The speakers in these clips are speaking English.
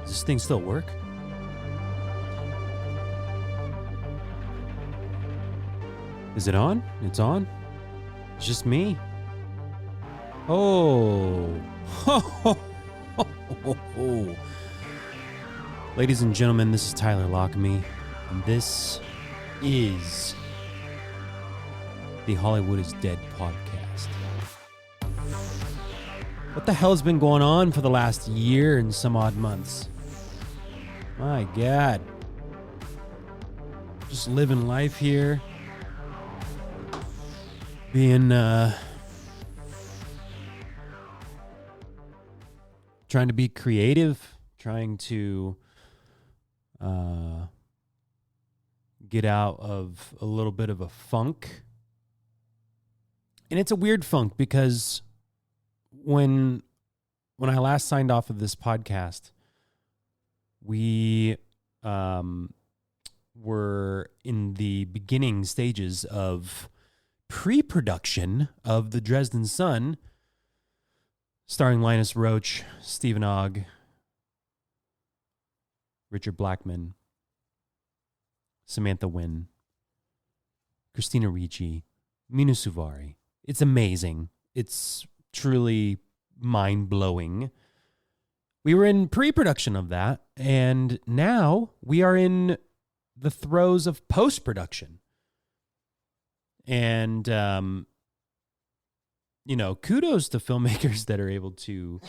Does this thing still work? Is it on? It's on? It's just me. Oh. Ladies and gentlemen, this is Tyler Lockamy, and this is the Hollywood is Dead podcast. What the hell has been going on for the last year and some odd months? My God. Just living life here. Being, trying to be creative, trying to get out of a little bit of a funk. And it's a weird funk because when I last signed off of this podcast, we were in the beginning stages of pre-production of The Dresden Sun, starring Linus Roach, Stephen Ogg, Richard Blackman, Samantha Wynn, Christina Ricci, Minu Suvari. It's amazing. It's truly mind-blowing. We were in pre-production of that, and now we are in the throes of post-production. And, kudos to filmmakers that are able to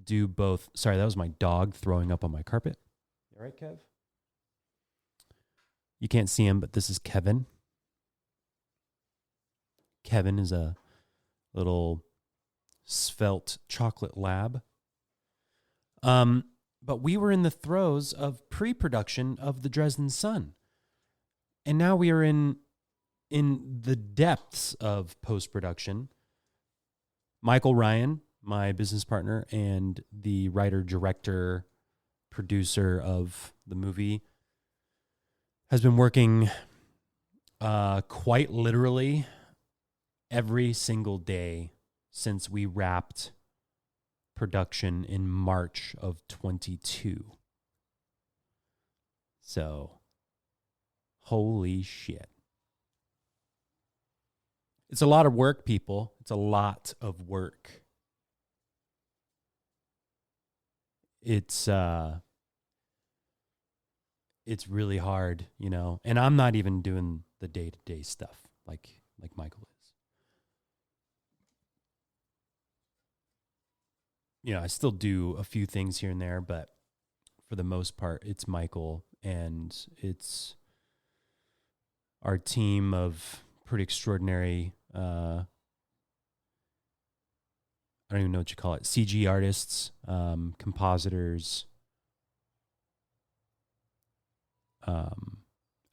do both. Sorry, that was my dog throwing up on my carpet. You all right, Kev? You can't see him, but this is Kevin. Kevin is a little svelte chocolate lab. But we were in the throes of pre-production of The Dresden Sun. And now we are in the depths of post-production. Michael Ryan, my business partner and the writer, director, producer of the movie, has been working quite literally every single day since we wrapped production in March of 22. So, holy shit. It's a lot of work, people. It's a lot of work. It's really hard, and I'm not even doing the day-to-day stuff like Michael is. I still do a few things here and there, but for the most part, it's Michael, and it's our team of pretty extraordinary, I don't even know what you call it, CG artists, compositors,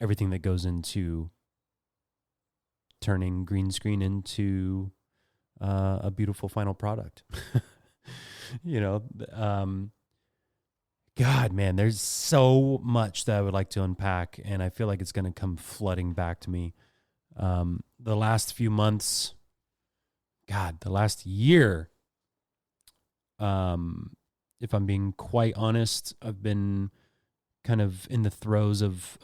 everything that goes into turning green screen into a beautiful final product. God, man, there's so much that I would like to unpack, and I feel like it's going to come flooding back to me. The last few months, the last year, if I'm being quite honest, I've been kind of in the throes of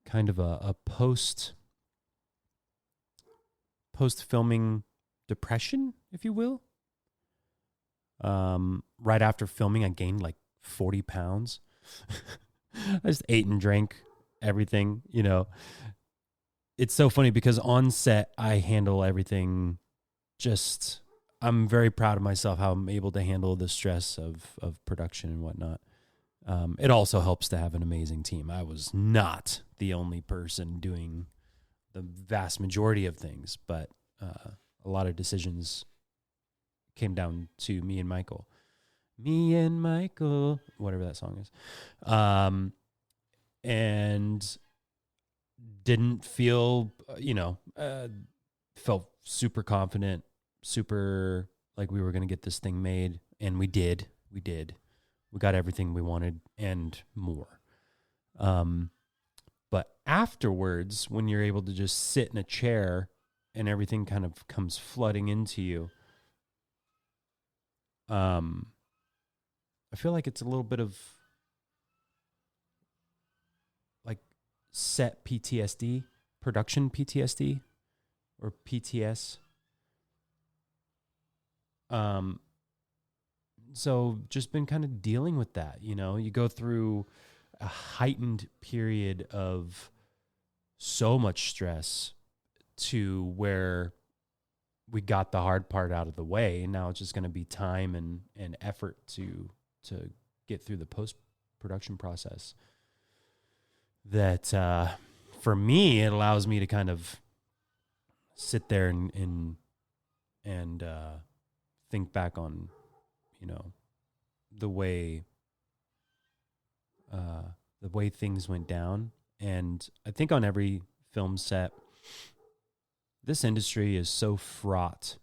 kind of a post-filming depression, if you will. Right after filming, I gained like 40 pounds. I just ate and drank everything, It's so funny because on set, I handle everything I'm very proud of myself, how I'm able to handle the stress of production and whatnot. It also helps to have an amazing team. I was not the only person doing the vast majority of things, but a lot of decisions came down to me and Michael. Me and Michael, whatever that song is. And didn't feel, felt super confident, super like we were going to get this thing made. And we did. We got everything we wanted and more. But afterwards, when you're able to just sit in a chair and everything kind of comes flooding into you, I feel like it's a little bit of like set PTSD, production PTSD or PTS. Um, so just been kind of dealing with that. You go through a heightened period of so much stress to where we got the hard part out of the way, and now it's just going to be time and effort to get through the post production process. That for me, it allows me to kind of sit there and think back on, the way the way things went down. And I think on every film set, this industry is so fraught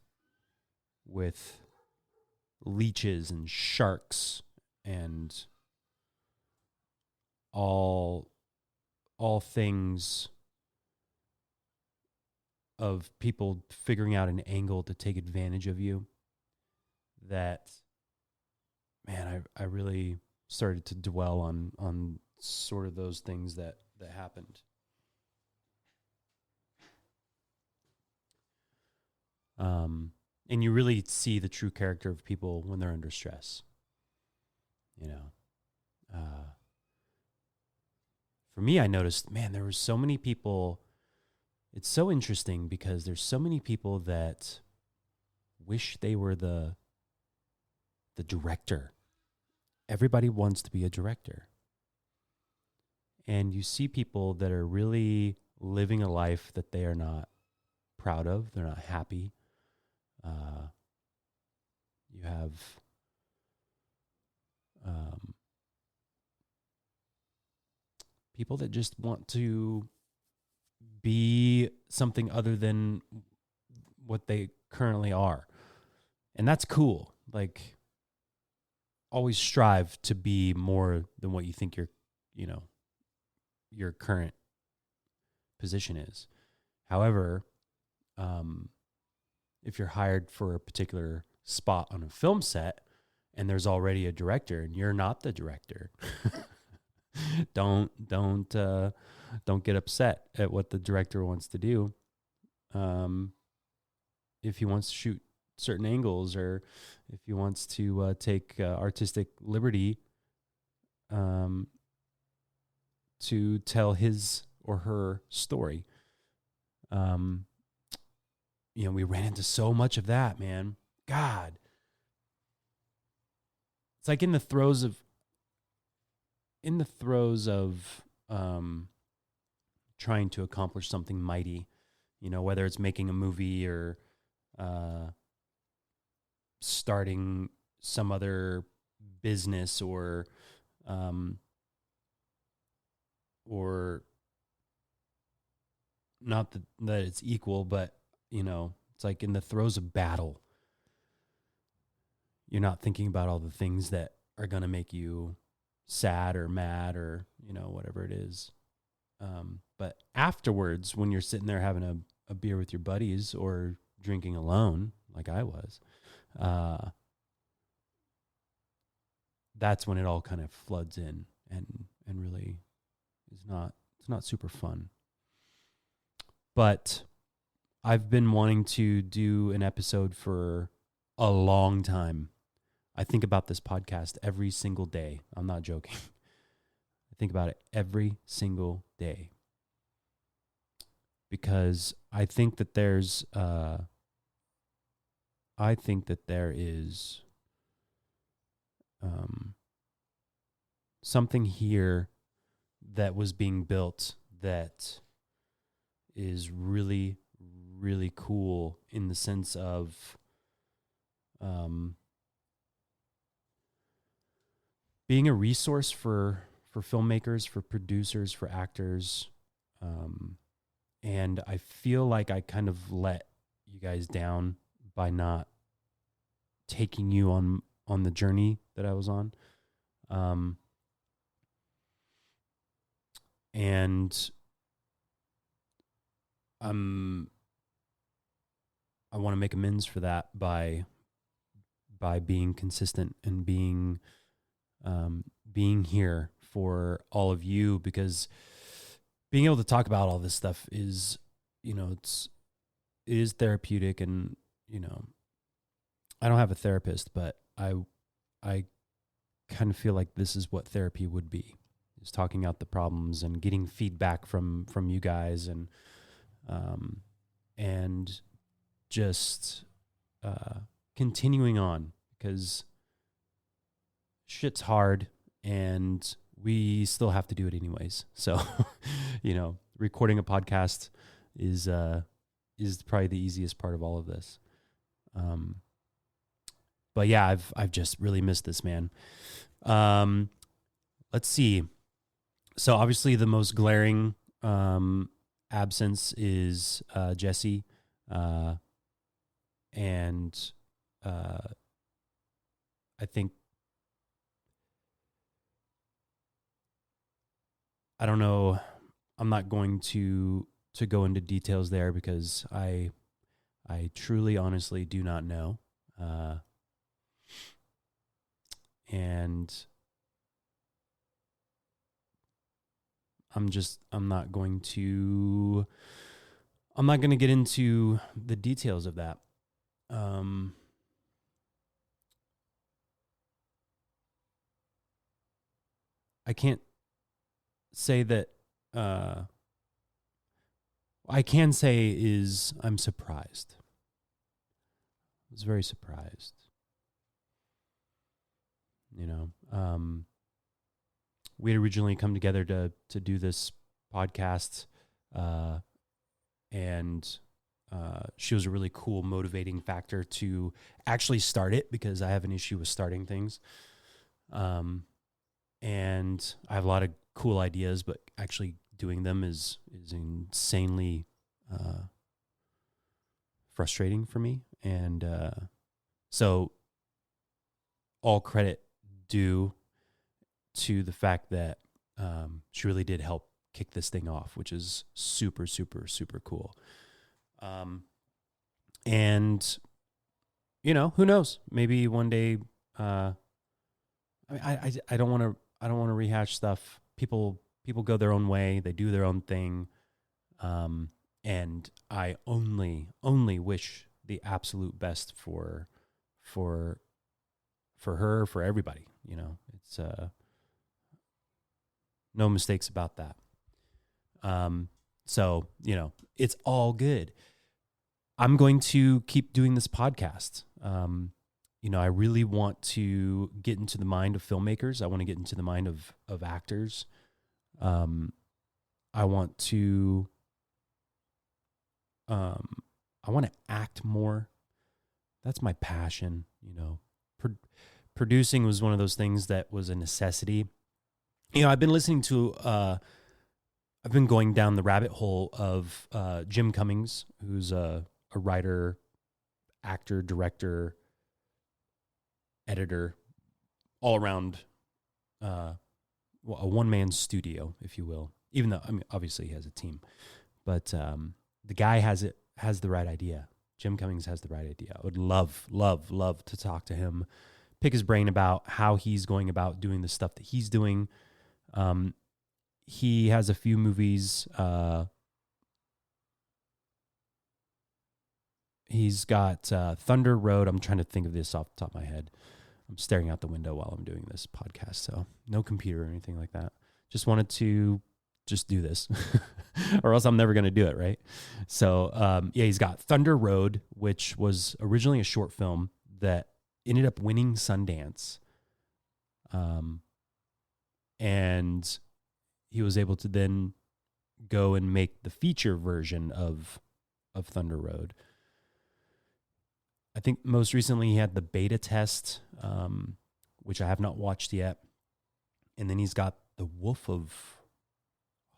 with leeches and sharks and all things of people figuring out an angle to take advantage of you, that, man, I really started to dwell on sort of those things that happened. And you really see the true character of people when they're under stress. For me, I noticed, man, there were so many people. It's so interesting because there's so many people that wish they were the director. Everybody wants to be a director. And you see people that are really living a life that they are not proud of. They're not happy. You have people that just want to be something other than what they currently are. And that's cool. Like, always strive to be more than what you think your current position is. However, if you're hired for a particular spot on a film set and there's already a director and you're not the director, don't get upset at what the director wants to do. If he wants to shoot certain angles, or if he wants to take artistic liberty to tell his or her story. We ran into so much of that, man. God. It's like in the throes of trying to accomplish something mighty, whether it's making a movie or starting some other business or not that it's equal, but it's like in the throes of battle, you're not thinking about all the things that are going to make you sad or mad or, whatever it is. But afterwards, when you're sitting there having a beer with your buddies or drinking alone, like I was, that's when it all kind of floods in and really it's not super fun. But I've been wanting to do an episode for a long time. I think about this podcast every single day. I'm not joking. I think about it every single day. Because I think that there is something here that was being built that is really, really cool in the sense of being a resource for filmmakers, for producers, for actors. And I feel like I kind of let you guys down by not taking you on the journey that I was on. And I want to make amends for that by being consistent and being being here for all of you, because being able to talk about all this stuff is, it is therapeutic. And, I don't have a therapist, but I kind of feel like this is what therapy would be, is talking out the problems and getting feedback from you guys, and just continuing on, because shit's hard and we still have to do it anyways. So, recording a podcast is probably the easiest part of all of this. But yeah, I've just really missed this, man. Let's see. So obviously the most glaring absence is Jesse, and I think, I don't know. I'm not going to go into details there, because I truly, honestly do not know. And I'm not going to get into the details of that. I can't say that, I can say is I'm surprised. I was very surprised. We had originally come together to do this podcast, and she was a really cool motivating factor to actually start it, because I have an issue with starting things. And I have a lot of cool ideas, but actually doing them is insanely frustrating for me. And so all credit due to the fact that she really did help kick this thing off, which is super, super, super cool. And who knows? Maybe one day. I don't want to rehash stuff. People go their own way. They do their own thing. And I only wish the absolute best for her, for everybody. It's no mistakes about that. So, it's all good. I'm going to keep doing this podcast. I really want to get into the mind of filmmakers. I want to get into the mind of actors. I want to act more. That's my passion. Producing was one of those things that was a necessity. I've been listening to, I've been going down the rabbit hole of Jim Cummings, who's a writer, actor, director, editor, all around, a one-man studio, if you will. Even though, obviously he has a team, but the guy has the right idea. Jim Cummings has the right idea. I would love to talk to him, pick his brain about how he's going about doing the stuff that he's doing. He has a few movies. He's got Thunder Road. I'm trying to think of this off the top of my head. I'm staring out the window while I'm doing this podcast, so no computer or anything like that. Just wanted to just do this, or else I'm never going to do it, right? So, he's got Thunder Road, which was originally a short film that ended up winning Sundance. And he was able to then go and make the feature version of Thunder Road. I think most recently he had the beta test, which I have not watched yet. And then he's got The Wolf of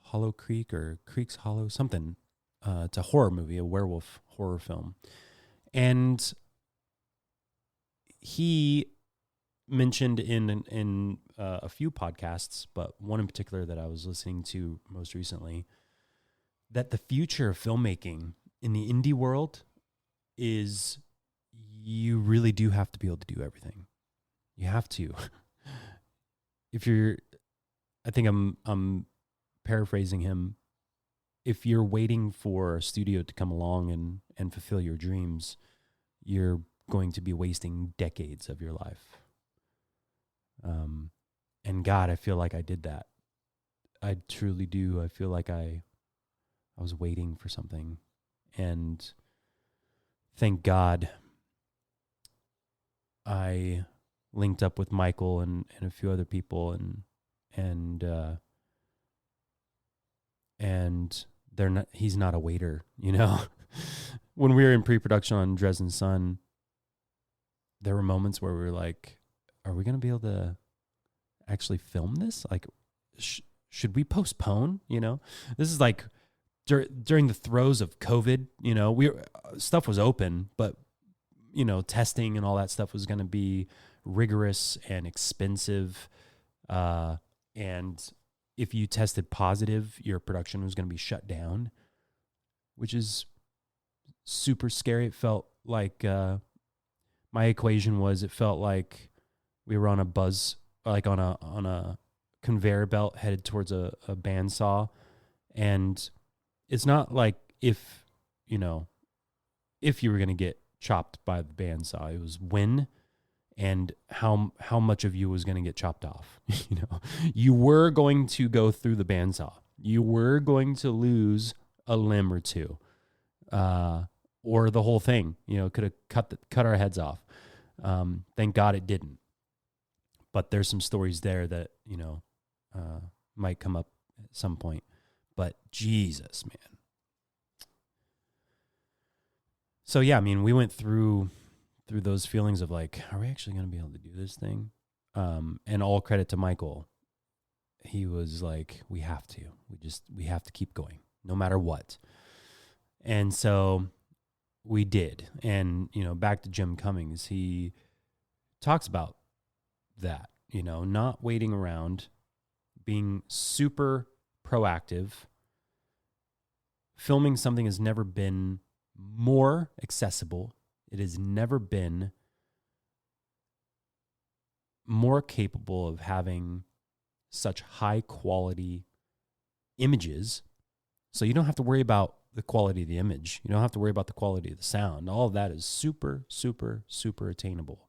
Hollow Creek, or Creek's Hollow, something. It's a horror movie, a werewolf horror film. And he mentioned in a few podcasts, but one in particular that I was listening to most recently, that the future of filmmaking in the indie world is, you really do have to be able to do everything. You have to. if you're, I think I'm paraphrasing him. If you're waiting for a studio to come along and fulfill your dreams, you're going to be wasting decades of your life. And God, I feel like I did that. I truly do. I feel like I was waiting for something, and thank God I linked up with Michael and a few other people, and they're not. He's not a waiter, you know. When we were in pre-production on Dresden Sun, there were moments where we were like, "Are we going to be able to actually film this? Like, should we postpone? You know, this is like during the throes of COVID. You know, stuff was open, but you know, testing and all that stuff was going to be rigorous and expensive. And if you tested positive, your production was going to be shut down, which is super scary. It felt like my equation was, it felt like we were on a on a conveyor belt headed towards a bandsaw. And it's not like if you were going to get chopped by the bandsaw, it was when and how much of you was going to get chopped off. You know, you were going to go through the bandsaw. You were going to lose a limb or two, or the whole thing. You know, could have cut our heads off. Thank God it didn't. But there's some stories there that might come up at some point. But Jesus, man. So yeah, I mean, we went through those feelings of like, are we actually going to be able to do this thing? And all credit to Michael. He was like, we have to keep going no matter what. And so we did. And, back to Jim Cummings, he talks about that, not waiting around, being super proactive. Filming something has never been more accessible. It has never been more capable of having such high quality images. So you don't have to worry about the quality of the image. You don't have to worry about the quality of the sound. All of that is super, super, super attainable.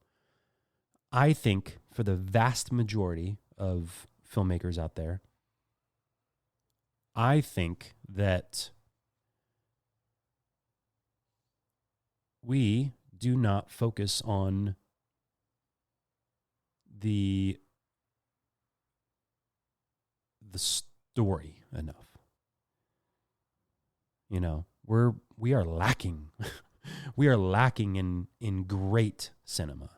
I think for the vast majority of filmmakers out there, I think that we do not focus on the story enough. We are lacking. We are lacking in great cinema.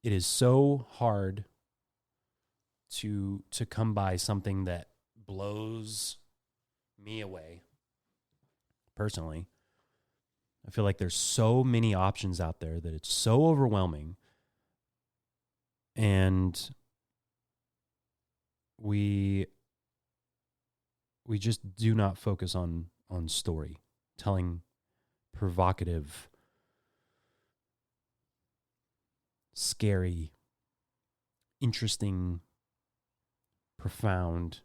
It is so hard to come by something that blows me away. Personally, I feel like there's so many options out there that it's so overwhelming. And we just do not focus on story, telling provocative, scary, interesting, profound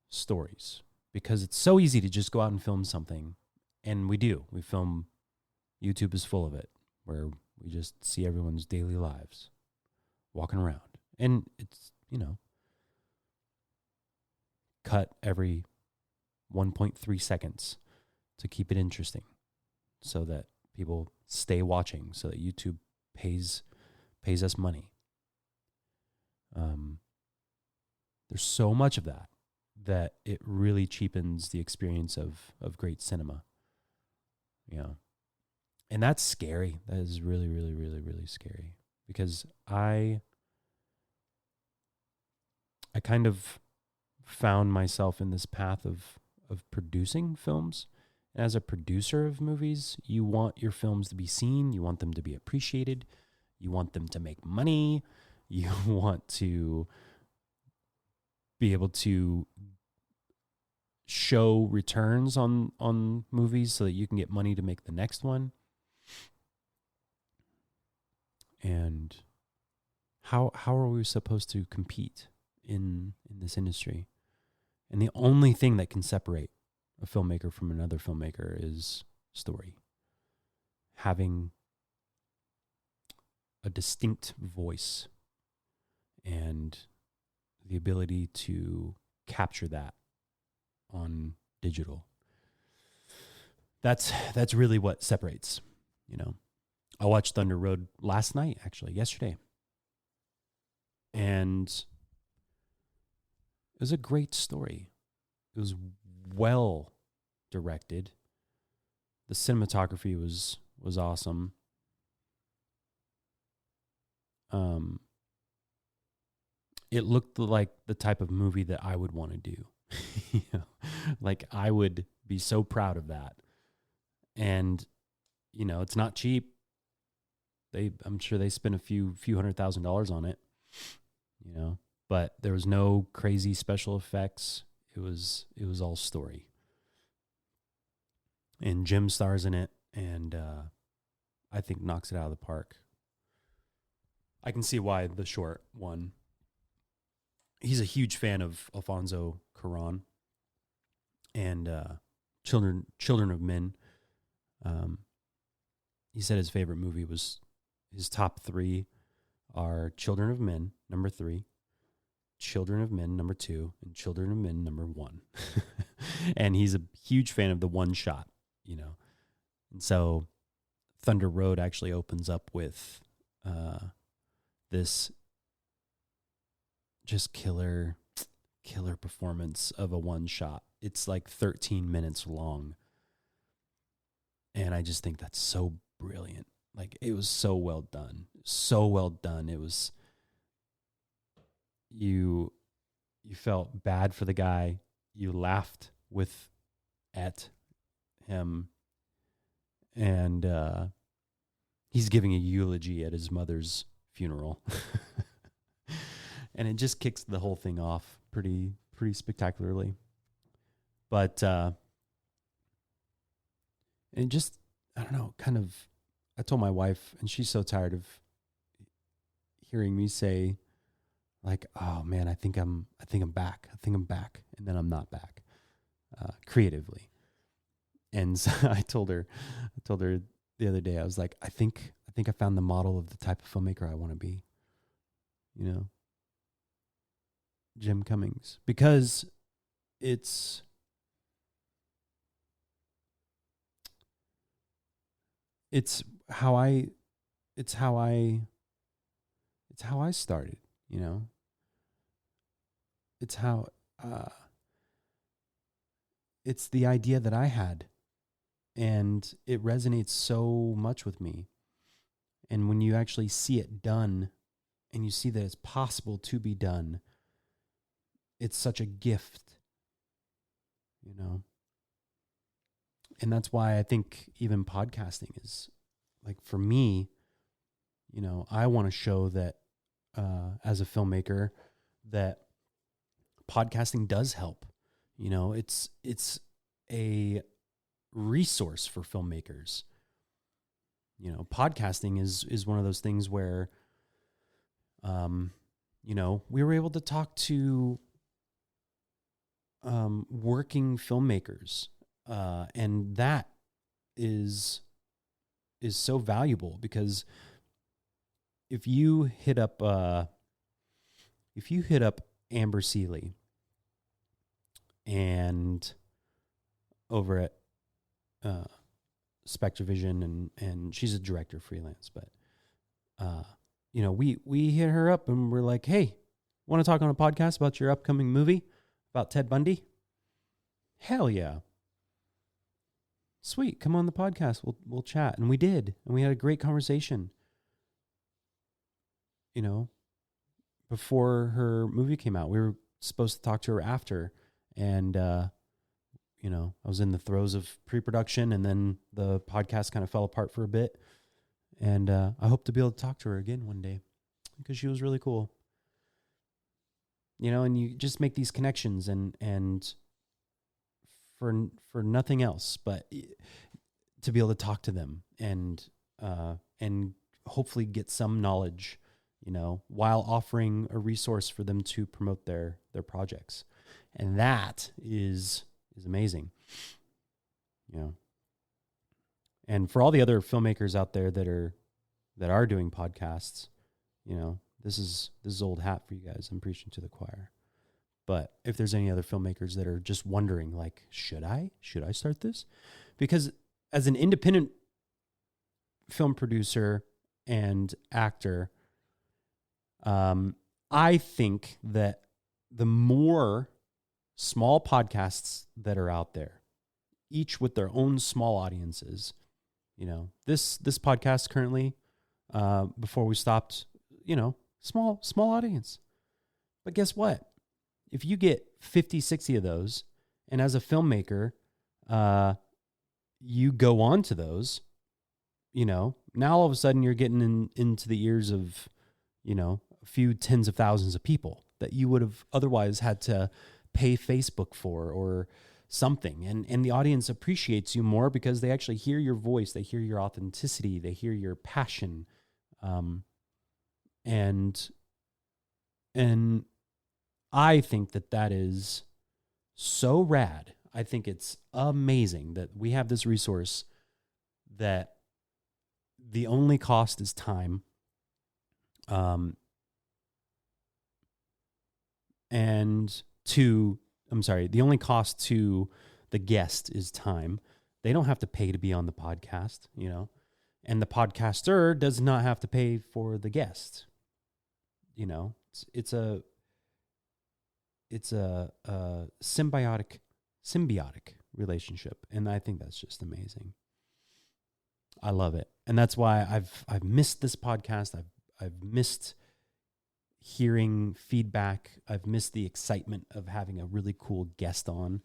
stories. Because it's so easy to just go out and film something. And we do. We film. YouTube is full of it, where we just see everyone's daily lives walking around. And it's, cut every 1.3 seconds to keep it interesting so that people stay watching, so that YouTube pays us money. There's so much of that it really cheapens the experience of great cinema. And that's scary. That is really, really, really, really scary, because I kind of found myself in this path of producing films. And as a producer of movies, you want your films to be seen. You want them to be appreciated. You want them to make money. You want to be able to show returns on movies so that you can get money to make the next one. And how are we supposed to compete in this industry? And the only thing that can separate a filmmaker from another filmmaker is story. Having a distinct voice and the ability to capture that on digital. That's really what separates, you know. I watched Thunder Road last night, actually, yesterday. And it was a great story. It was well directed. The cinematography was awesome. It looked like the type of movie that I would want to do. You know, like I would be so proud of that. And, you know, it's not cheap. I'm sure they spent a few $100,000 on it, you know, but there was no crazy special effects. It was all story. And Jim stars in it, and I think knocks it out of the park. I can see why the short won. He's a huge fan of Alfonso Cuarón and Children of Men. He said his favorite movie was, his top three are Children of Men, number 3, Children of Men, number 2, and Children of Men, number 1. And he's a huge fan of the one shot, you know. And so Thunder Road actually opens up with this just killer performance of a one shot. It's like 13 minutes long. And I just think that's so brilliant. Like, it was so well done. So well done. It was, you felt bad for the guy. You laughed at him. And he's giving a eulogy at his mother's funeral. And it just kicks the whole thing off pretty spectacularly. But it just, I don't know, kind of, I told my wife, and she's so tired of hearing me say, like, oh man, I think I'm back. And then I'm not back, creatively. And so I told her the other day, I was like, I think I found the model of the type of filmmaker I want to be, you know, Jim Cummings, because it's how I started, you know. It's how it's the idea that I had, and it resonates so much with me. And when you actually see it done, and you see that it's possible to be done, it's such a gift, you know. And that's why I think even podcasting is, like, for me, you know, I want to show that as a filmmaker that podcasting does help. You know, it's a resource for filmmakers. You know, podcasting is one of those things where, you know, we were able to talk to working filmmakers, and that is so valuable, because if you hit up Amber Seeley and over at Spectravision, and she's a director freelance, but you know, we hit her up and we're like, hey, want to talk on a podcast about your upcoming movie about Ted Bundy? Hell yeah. Sweet, come on the podcast. We'll chat. And we did. And we had a great conversation. You know, before her movie came out, we were supposed to talk to her after. And, you know, I was in the throes of pre-production, and then the podcast kind of fell apart for a bit. And I hope to be able to talk to her again one day, because she was really cool. You know, and you just make these connections, and for nothing else but to be able to talk to them and hopefully get some knowledge, while offering a resource for them to promote their projects. And that is amazing. And for all the other filmmakers out there that are doing podcasts, this is old hat for you guys. I'm preaching to the choir. But if there's any other filmmakers that are just wondering, like, should I start this? Because as an independent film producer and actor, I think that the more small podcasts that are out there, each with their own small audiences, this podcast currently, before we stopped, small audience. But guess what? If you get 50, 60 of those, and as a filmmaker, you go on to those, now all of a sudden you're getting into the ears of, a few tens of thousands of people that you would have otherwise had to pay Facebook for or something. And the audience appreciates you more because they actually hear your voice. They hear your authenticity. They hear your passion. And I think that is so rad. I think it's amazing that we have this resource that the only cost is time. The only cost to the guest is time. They don't have to pay to be on the podcast, and the podcaster does not have to pay for the guest. It's a symbiotic relationship, and I think that's just amazing. I love it, and that's why I've missed this podcast. I've missed hearing feedback. I've missed the excitement of having a really cool guest on,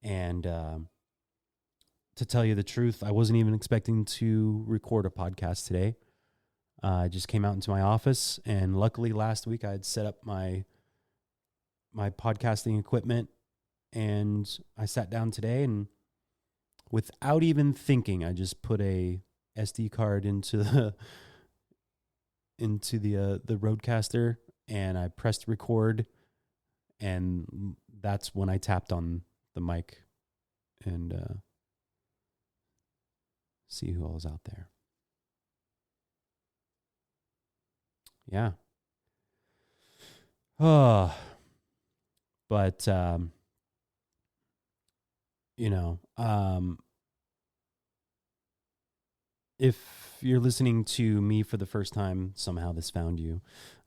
and to tell you the truth, I wasn't even expecting to record a podcast today. I just came out into my office, and luckily last week I had set up my podcasting equipment, and I sat down today, and without even thinking, I just put a SD card into the Rodecaster, and I pressed record, and that's when I tapped on the mic and see who all is out there. Yeah. Oh, but if you're listening to me for the first time, somehow this found you.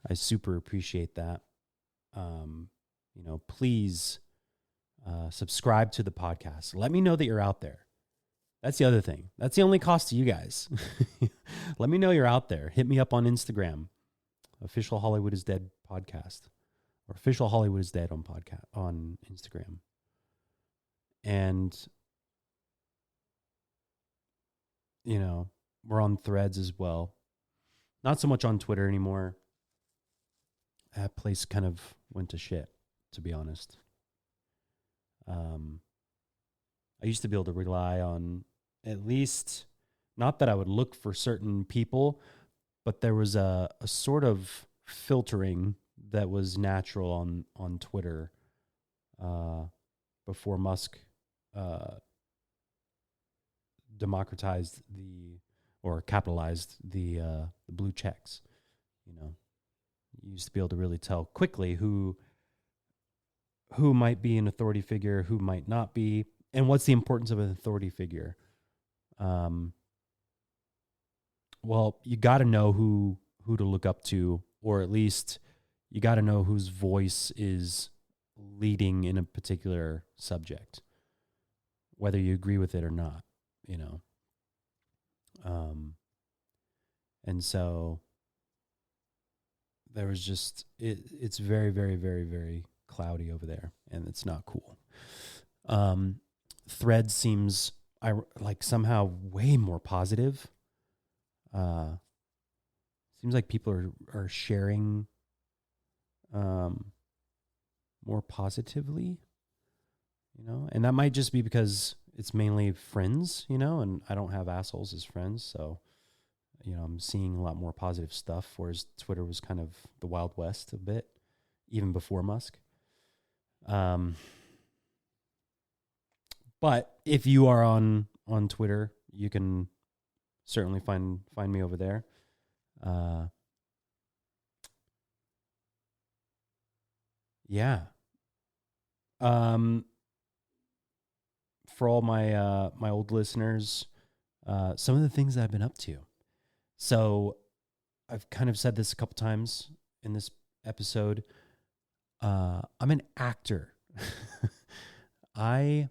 I super appreciate that. Please subscribe to the podcast. Let me know that you're out there. That's the other thing. That's the only cost to you guys. Let me know you're out there. Hit me up on Instagram, Official Hollywood is Dead podcast, or Official Hollywood is Dead on Instagram. And we're on Threads as well. Not so much on Twitter anymore. That place kind of went to shit, to be honest. I used to be able to rely on at least, not that I would look for certain people, but there was a sort of filtering that was natural on Twitter before Musk democratized or capitalized the blue checks. You used to be able to really tell quickly who might be an authority figure, who might not be, and what's the importance of an authority figure. Well, you got to know who to look up to, or at least you got to know whose voice is leading in a particular subject, whether you agree with it or not, and so there was just, it's very, very, very, very cloudy over there, and it's not cool. Thread seems like somehow way more positive. Seems like people are sharing more positively, and that might just be because it's mainly friends, and I don't have assholes as friends, so I'm seeing a lot more positive stuff, whereas Twitter was kind of the Wild West a bit, even before Musk. But if you are on Twitter, you can certainly find me over there. Yeah. For all my my old listeners, some of the things that I've been up to. So I've kind of said this a couple times in this episode. I'm an actor. My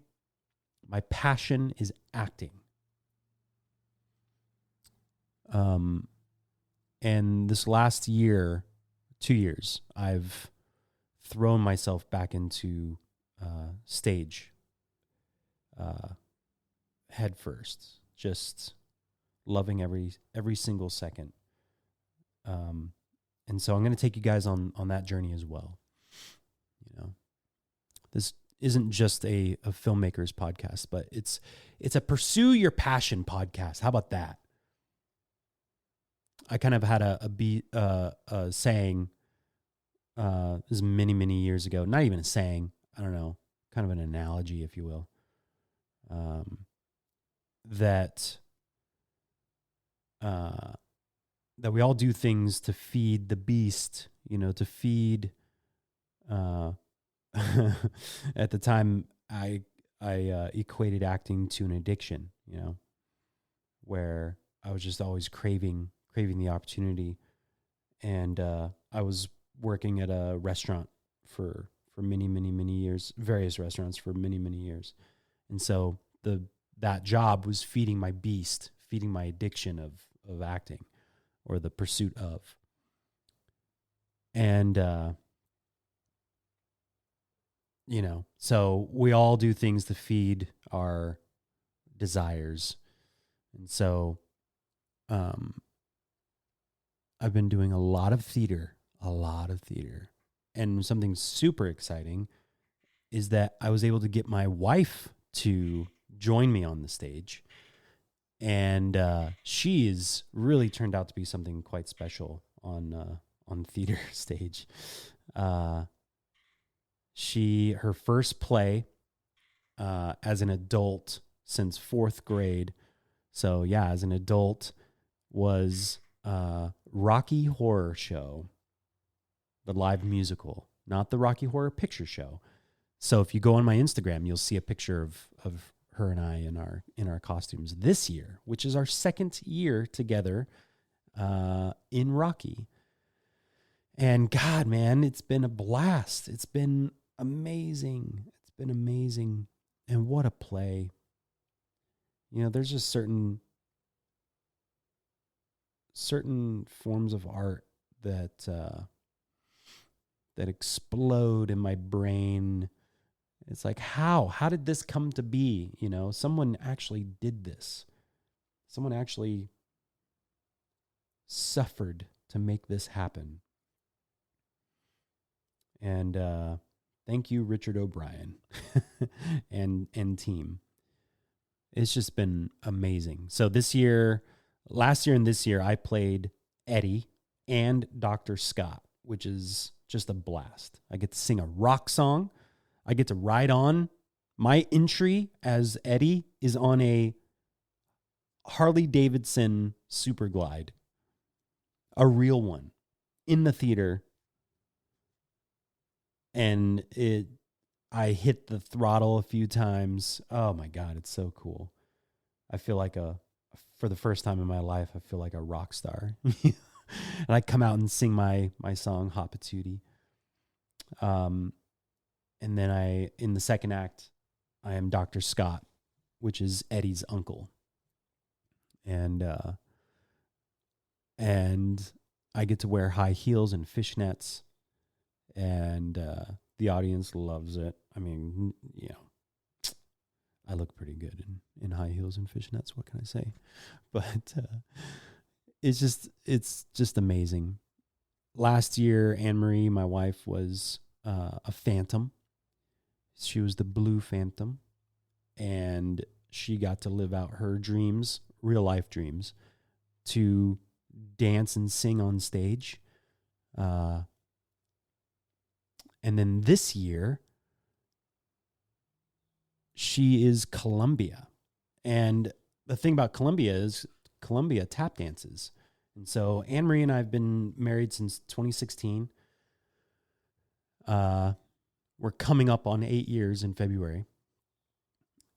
passion is acting. And this last year, 2 years, I've thrown myself back into stage head first, just loving every single second. And so I'm going to take you guys on that journey as well. This isn't just a filmmaker's podcast, but it's a pursue your passion podcast. How about that? I kind of had a saying, this is many years ago, not even a saying, I don't know, kind of an analogy, if you will, that we all do things to feed the beast, to feed, at the time I equated acting to an addiction, where I was just always craving the opportunity. And I was working at a restaurant for many years, various restaurants for many years. And so that job was feeding my beast, feeding my addiction of acting, or the pursuit of. And so we all do things to feed our desires. And so I've been doing a lot of theater. And something super exciting is that I was able to get my wife to join me on the stage. And she is really turned out to be something quite special on theater stage. Her first play as an adult since 4th grade. So yeah, as an adult, was Rocky Horror Show, the live musical, not the Rocky Horror Picture Show. So if you go on my Instagram, you'll see a picture of her and I in our costumes this year, which is our 2nd year together in Rocky. And God, man, it's been a blast. It's been amazing. And what a play. There's just certain forms of art that explode in my brain. It's like, how did this come to be? Someone actually did this. Someone actually suffered to make this happen. And thank you, Richard O'Brien and team. It's just been amazing. So last year and this year, I played Eddie and Dr. Scott, which is just a blast. I get to sing a rock song. I get to ride on. My entry as Eddie is on a Harley Davidson Super Glide, a real one, in the theater. And I hit the throttle a few times. Oh my God, it's so cool. I feel like for the first time in my life, I feel like a rock star. And I come out and sing my song, Hot Patootie. And then in the second act, I am Dr. Scott, which is Eddie's uncle. And I get to wear high heels and fishnets, and the audience loves it. I mean, I look pretty good in high heels and fishnets. What can I say? But it's just amazing. Last year, Anne-Marie, my wife, was a phantom. She was the Blue Phantom, and she got to live out her dreams, real life dreams, to dance and sing on stage. And then this year, she is Columbia. And the thing about Columbia is Columbia tap dances. And so Anne-Marie and I have been married since 2016. We're coming up on 8 years in February.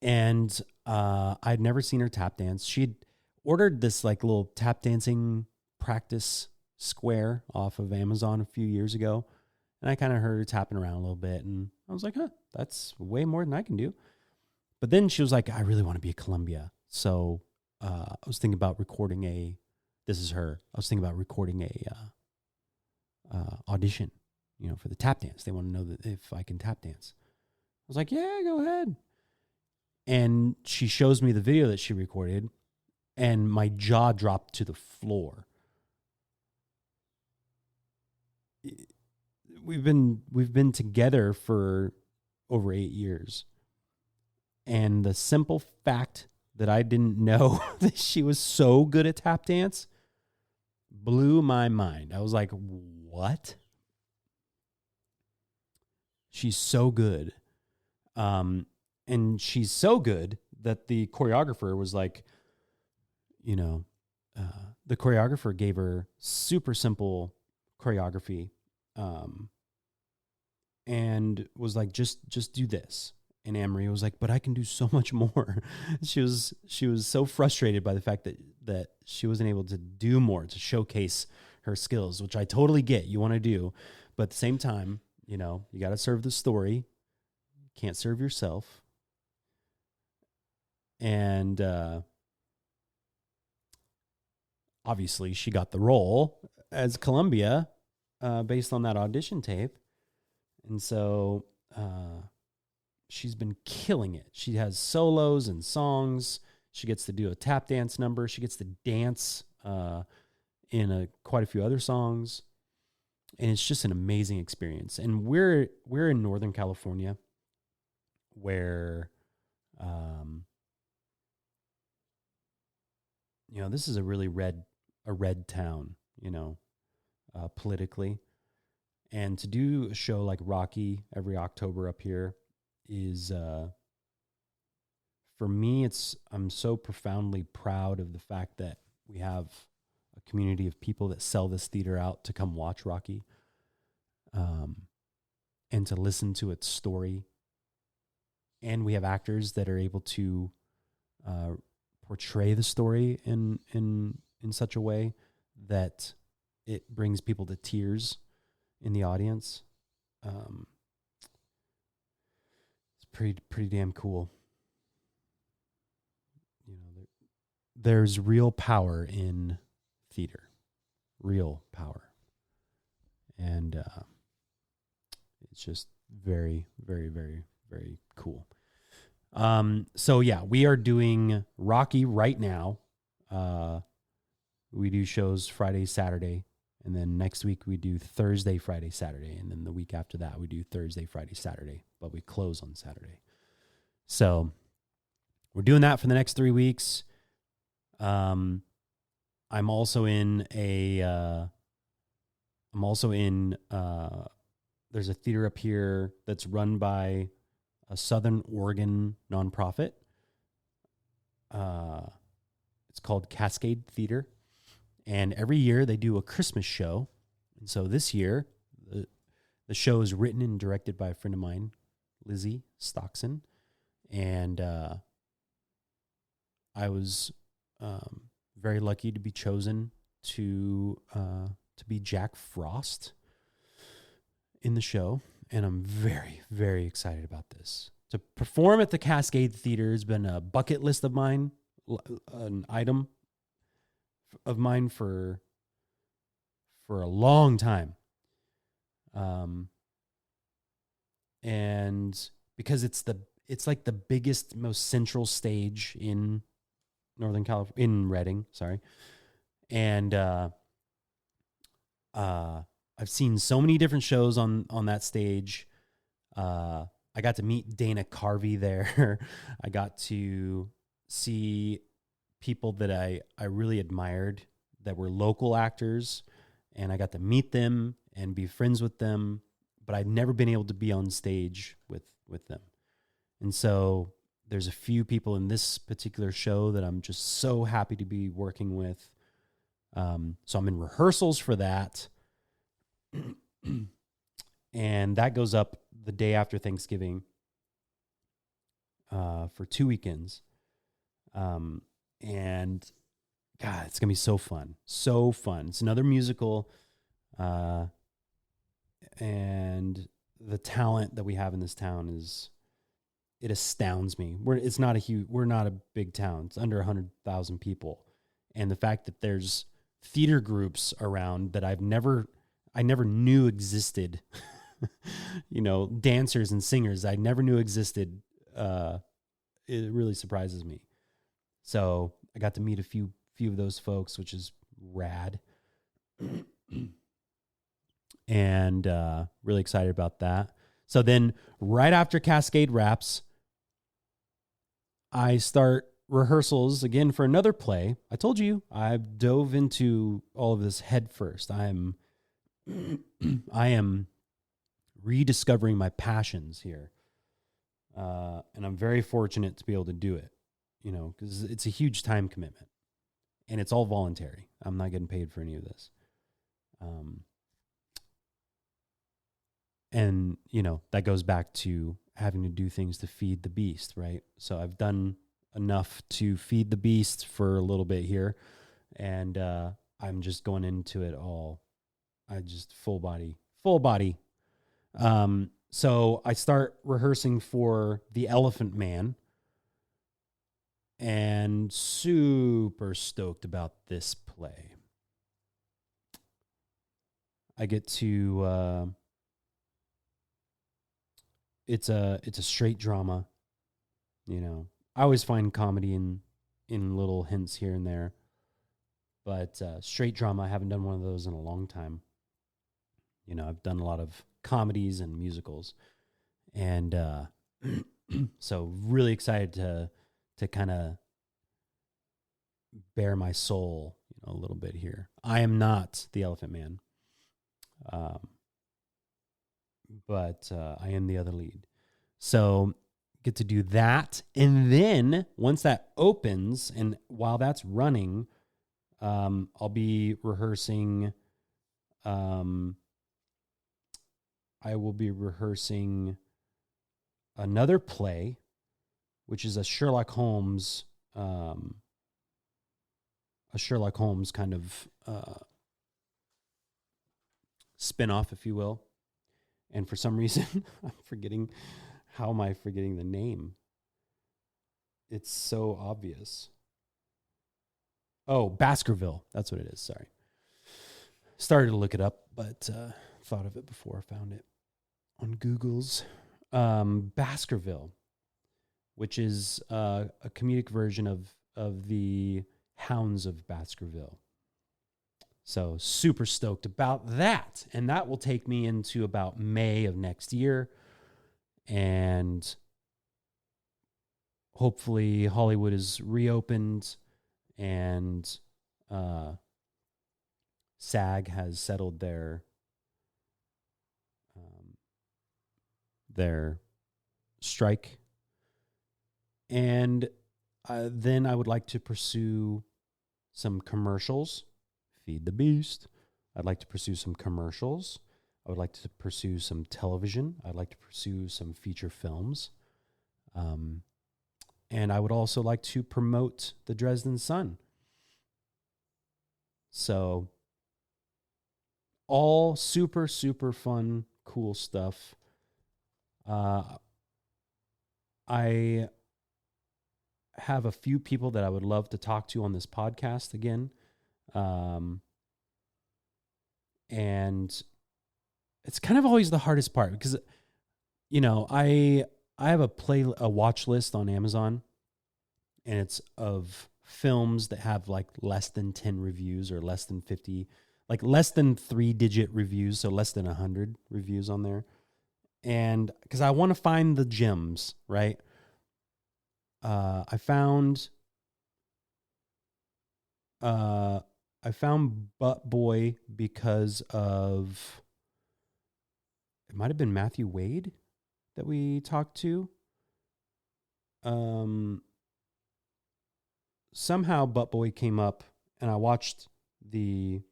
And I'd never seen her tap dance. She'd ordered this like little tap dancing practice square off of Amazon a few years ago. And I kind of heard her tapping around a little bit. And I was like, that's way more than I can do. But then she was like, I really want to be a Columbia. So I was thinking about recording this is her. I was thinking about recording a audition, for the tap dance. They want to know that if I can tap dance. I was like, yeah, go ahead. And she shows me the video that she recorded, and my jaw dropped to the floor. We've been together for over 8 years. And the simple fact that I didn't know that she was so good at tap dance blew my mind. I was like, what? She's so good. And she's so good that the choreographer was like, the choreographer gave her super simple choreography, and was like, just do this. And Anne-Marie was like, but I can do so much more. She was so frustrated by the fact that she wasn't able to do more to showcase her skills, which I totally get. You want to do, but at the same time, you got to serve the story. Can't serve yourself. And obviously, she got the role as Columbia based on that audition tape. And so she's been killing it. She has solos and songs. She gets to do a tap dance number. She gets to dance in quite a few other songs. And it's just an amazing experience. And we're in Northern California, where this is a really red town, politically. And to do a show like Rocky every October up here is, for me, I'm so profoundly proud of the fact that we have a community of people that sell this theater out to come watch Rocky, and to listen to its story. And we have actors that are able to portray the story in such a way that it brings people to tears in the audience. It's pretty damn cool. There's real power in theater, real power, and it's just very, very, very, very cool. So yeah, we are doing Rocky right now. We do shows Friday, Saturday, and then next week we do Thursday, Friday, Saturday, and then the week after that we do Thursday, Friday, Saturday, but we close on Saturday. So we're doing that for the next 3 weeks. I'm also in there's a theater up here that's run by a Southern Oregon nonprofit. It's called Cascade Theater. And every year they do a Christmas show. And so this year, the show is written and directed by a friend of mine, Lizzie Stockson. And I was very lucky to be chosen to be Jack Frost in the show. And I'm very, very excited about this. To perform at the Cascade Theater has been a bucket list of mine, an item of mine for a long time. And because it's like the biggest, most central stage in Northern California, in Redding, sorry. And I've seen so many different shows on that stage. I got to meet Dana Carvey there. I got to see people that I really admired that were local actors, and I got to meet them and be friends with them, but I'd never been able to be on stage with them. And so there's a few people in this particular show that I'm just so happy to be working with. So I'm in rehearsals for that. And that goes up the day after Thanksgiving for 2 weekends. And God, it's going to be so fun. So fun. It's another musical. And the talent that we have in this town it astounds me. We're not a big town. It's under 100,000 people. And the fact that there's theater groups around that I never knew existed, dancers and singers I never knew existed. It really surprises me. So I got to meet a few of those folks, which is rad. And really excited about that. So then right after Cascade wraps, I start rehearsals again for another play. I told you I've dove into all of this head first. I am rediscovering my passions here. And I'm very fortunate to be able to do it, because it's a huge time commitment and it's all voluntary. I'm not getting paid for any of this. And, that goes back to having to do things to feed the beast, right? So I've done enough to feed the beast for a little bit here. And I'm just going into it all. I just full body. So I start rehearsing for The Elephant Man. And super stoked about this play. I get to... It's a straight drama, I always find comedy in little hints here and there, but straight drama, I haven't done one of those in a long time. I've done a lot of comedies and musicals, and so really excited to kind of bare my soul, a little bit here. I am not the Elephant Man. But I am the other lead. So get to do that. And then once that opens, and while that's running, I'll be rehearsing. I will be rehearsing another play, which is a Sherlock Holmes kind of spin-off, if you will. And for some reason, how am I forgetting the name? It's so obvious. Oh, Baskerville. That's what it is. Sorry. Started to look it up, but thought of it before I found it on Google's. Baskerville, which is a comedic version of the Hounds of Baskerville. So super stoked about that. And that will take me into about May of next year. And hopefully Hollywood is reopened and SAG has settled their strike. And then I would like to pursue some commercials. Feed the beast. I'd like to pursue some commercials. I would like to pursue some television. I'd like to pursue some feature films. And I would also like to promote the Dresden Sun. So all super, super fun, cool stuff. I have a few people that I would love to talk to on this podcast again. And it's kind of always the hardest part because, I have a watch list on Amazon, and it's of films that have like less than 10 reviews or less than 50, like less than 3-digit reviews. So less than 100 reviews on there. And because I want to find the gems, right? I found I found Butt Boy because of, it might have been Matthew Wade that we talked to. Um, Somehow Butt Boy came up, and I watched the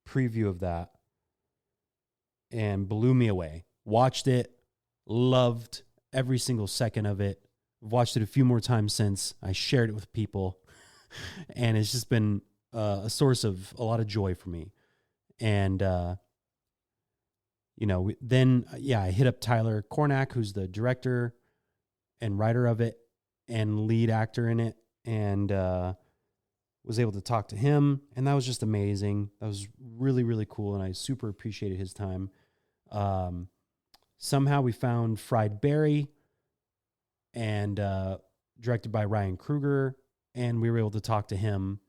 preview of that and blew me away. Watched it, loved every single second of it. I've watched it a few more times since. I shared it with people, and it's just been a source of a lot of joy for me. And I hit up Tyler Cornack, who's the director and writer of it and lead actor in it, and was able to talk to him, and that was just amazing. That was really, really cool, and I super appreciated his time. Somehow we found Fried Berry, and directed by Ryan Kruger, and we were able to talk to him.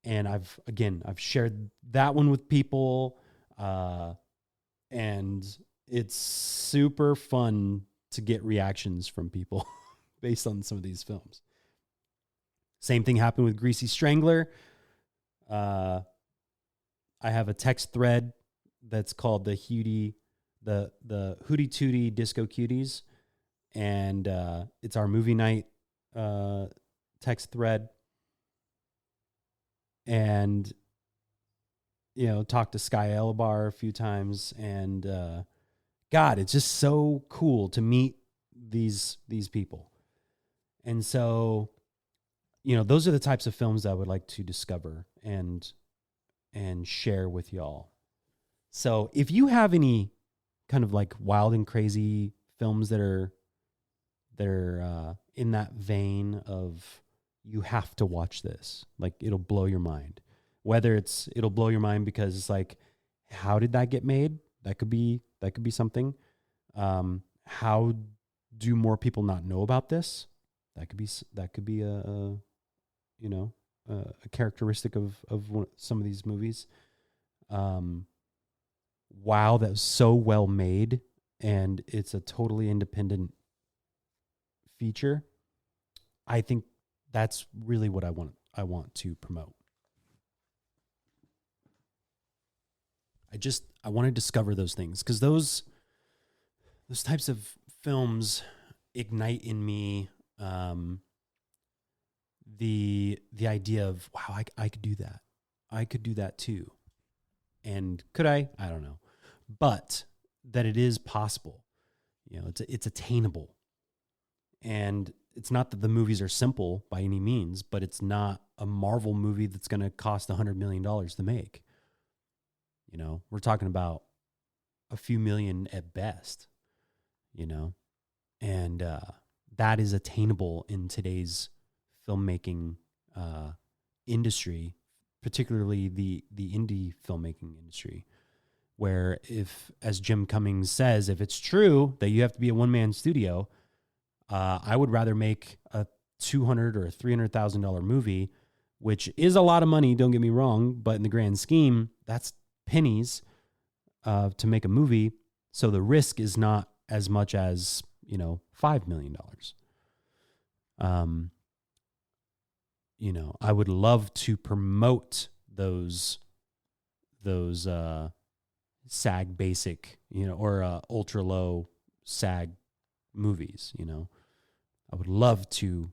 And I've shared that one with people, and it's super fun to get reactions from people based on some of these films. Same thing happened with Greasy Strangler. I have a text thread that's called the Hootie Tootie Disco Cuties, and it's our movie night text thread. And talked to Sky Elabar a few times, and God, it's just so cool to meet these people. And so, those are the types of films that I would like to discover and share with y'all. So if you have any kind of like wild and crazy films that are in that vein of, you have to watch this, like it'll blow your mind, whether it'll blow your mind because it's like, how did that get made? That could be something. How do more people not know about this? That could be a characteristic of some of these movies. Wow, that was so well made, and it's a totally independent feature. I think that's really what I want to promote. I want to discover those things, because those types of films ignite in me the idea of, wow, I could do that. I could do that too. And could I? I don't know. But that it is possible. It's attainable. And it's not that the movies are simple by any means, but it's not a Marvel movie that's going to cost $100 million to make. We're talking about a few million at best, and that is attainable in today's filmmaking industry, particularly the indie filmmaking industry, where, if, as Jim Cummings says, if it's true that you have to be a one-man studio, I would rather make a $200,000 or $300,000 movie, which is a lot of money, don't get me wrong, but in the grand scheme, that's pennies to make a movie. So the risk is not as much as, $5 million. I would love to promote those SAG basic, or ultra low SAG movies. I would love to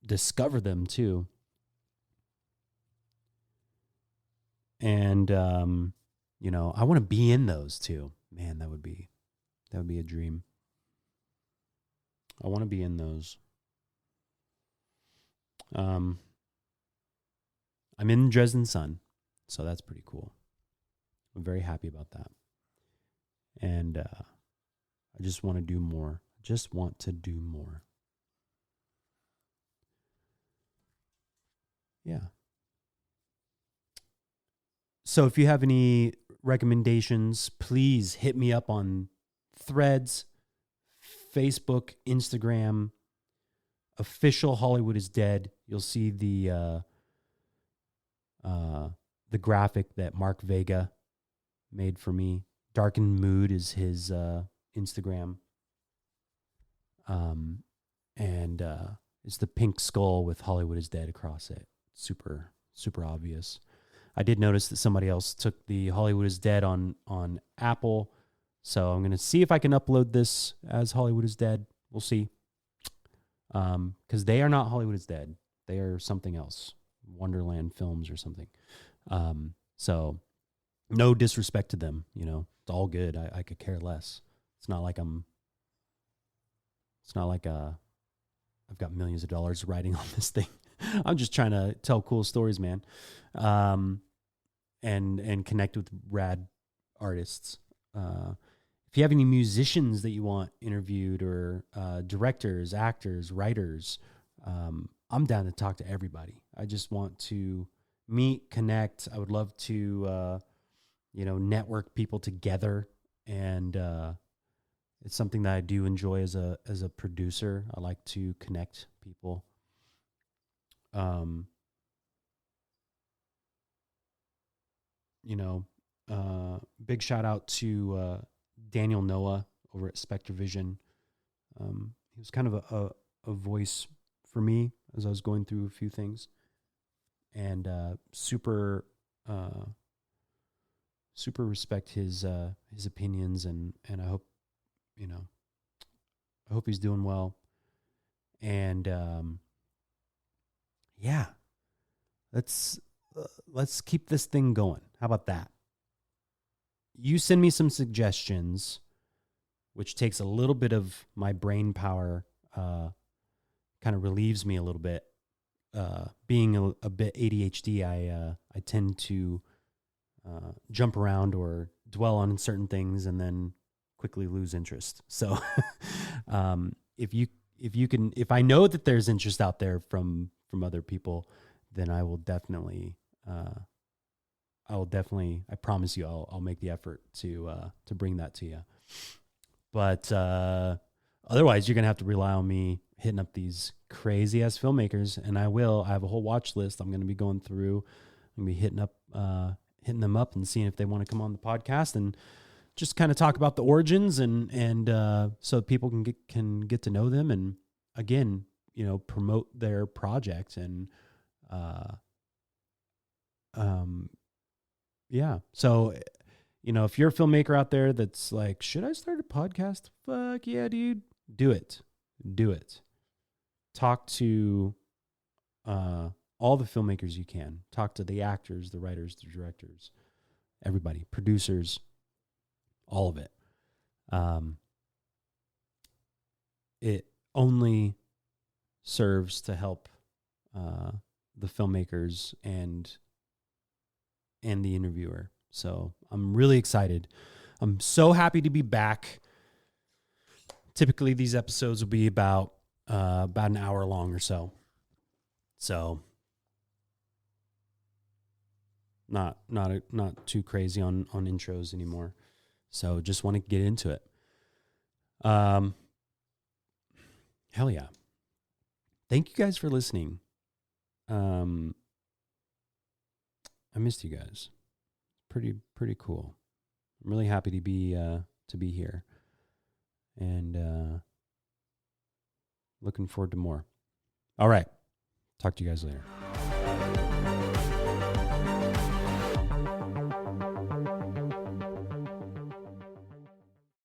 discover them too. And I want to be in those too. Man, that would be a dream. I want to be in those. I'm in Dresden Sun, so that's pretty cool. I'm very happy about that. And I just want to do more. Yeah. So if you have any recommendations, please hit me up on Threads, Facebook, Instagram, official Hollywood is Dead. You'll see the graphic that Mark Vega made for me. Darkened Mood is his Instagram. And it's the pink skull with Hollywood is Dead across it. Super, super obvious. I did notice that somebody else took the Hollywood is Dead on Apple. So I'm going to see if I can upload this as Hollywood is Dead. We'll see. Because they are not Hollywood is Dead. They are something else. Wonderland Films or something. So no disrespect to them. You know, it's all good. I could care less. It's not like I've got millions of dollars riding on this thing. I'm just trying to tell cool stories, man. And connect with rad artists. If you have any musicians that you want interviewed or directors, actors, writers, I'm down to talk to everybody. I just want to meet, connect. I would love to, network people together. And it's something that I do enjoy as a producer. I like to connect people. Big shout out to Daniel Noah over at Spectre Vision. He was kind of a voice for me as I was going through a few things, and super respect his opinions, and I hope he's doing well. And let's keep this thing going. How about that? You send me some suggestions, which takes a little bit of my brain power, kind of relieves me a little bit. Being a bit ADHD, I tend to jump around or dwell on certain things and then quickly lose interest. So if I know that there's interest out there from other people, then I will definitely, I promise you, I'll make the effort to bring that to you. But otherwise, you're going to have to rely on me hitting up these crazy ass filmmakers, and I will. I have a whole watch list. I'm going to be going through. I'm going to be hitting them up and seeing if they want to come on the podcast and just kind of talk about the origins and so people can get to know them, and again, promote their project. And so if you're a filmmaker out there that's like, should I start a podcast? Fuck yeah, dude. Do it. Talk to all the filmmakers you can. Talk to the actors, the writers, the directors, everybody, producers, all of it. It only serves to help the filmmakers and the interviewer. So I'm really excited. I'm so happy to be back. Typically, these episodes will be about an hour long or so. So not too crazy on intros anymore. So just want to get into it. Hell yeah. Thank you guys for listening. I missed you guys. Pretty cool. I'm really happy to be here. And looking forward to more. All right. Talk to you guys later.